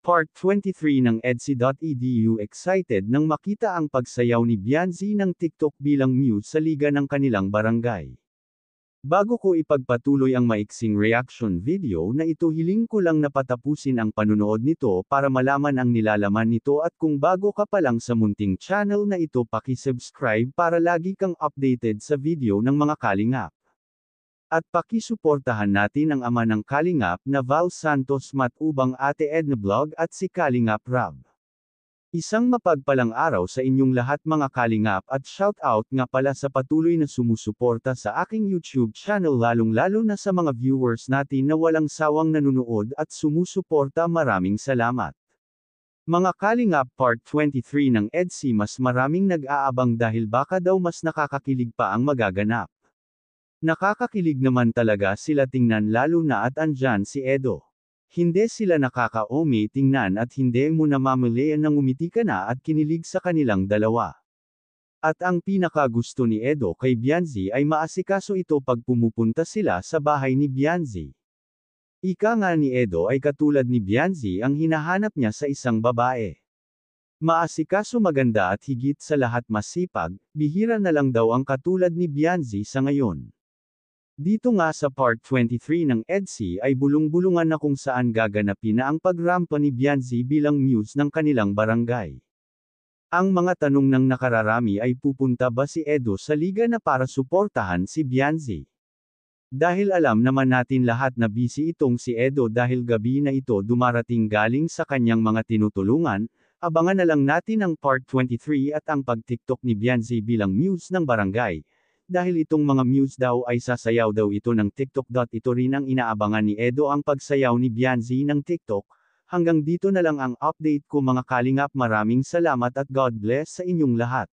Part 23 ng EDSI.edu. Excited nang makita ang pagsayaw ni Bianzi ng TikTok bilang muse sa liga ng kanilang barangay. Bago ko ipagpatuloy ang maiksing reaction video na ito, hiling ko lang na patapusin ang panunood nito para malaman ang nilalaman nito, at kung bago ka pa lang sa munting channel na ito, paki-subscribe para lagi kang updated sa video ng mga kalingap. At pakisuportahan natin ang ama ng kalingap na Val Santos Matubang, Ate Edna Vlog at si Kalingap Rab. Isang mapagpalang araw sa inyong lahat mga kalingap, at shout out nga pala sa patuloy na sumusuporta sa aking YouTube channel, lalong-lalo na sa mga viewers natin na walang sawang nanunood at sumusuporta. Maraming salamat. Mga kalingap, Part 23 ng EDSI. Mas maraming nag-aabang dahil baka daw mas nakakakilig pa ang magaganap. Nakakakilig naman talaga sila tingnan, lalo na at andyan si Edo. Hindi sila nakaka-ome tingnan at hindi mo namamalayan nang umiti ka na at kinilig sa kanilang dalawa. At ang pinakagusto ni Edo kay Bianzi ay maasikaso ito pag pumupunta sila sa bahay ni Bianzi. Ika nga ni Edo ay katulad ni Bianzi ang hinahanap niya sa isang babae. Maasikaso, maganda at higit sa lahat masipag. Bihira na lang daw ang katulad ni Bianzi sa ngayon. Dito nga sa Part 23 ng EDSI ay bulong-bulungan na kung saan gaganapin na ang pagrampa ni Bianzi bilang muse ng kanilang barangay. Ang mga tanong ng nakararami ay, pupunta ba si Edo sa liga na para suportahan si Bianzi? Dahil alam naman natin lahat na busy itong si Edo dahil gabi na ito dumarating galing sa kanyang mga tinutulungan. Abangan na lang natin ang Part 23 at ang pag-TikTok ni Bianzi bilang muse ng barangay. Dahil itong mga muse daw ay sasayaw daw ito ng TikTok. Ito rin ang inaabangan ni Edo, ang pagsayaw ni Bianzi ng TikTok. Hanggang dito na lang ang update ko mga kalingap. Maraming salamat at God bless sa inyong lahat.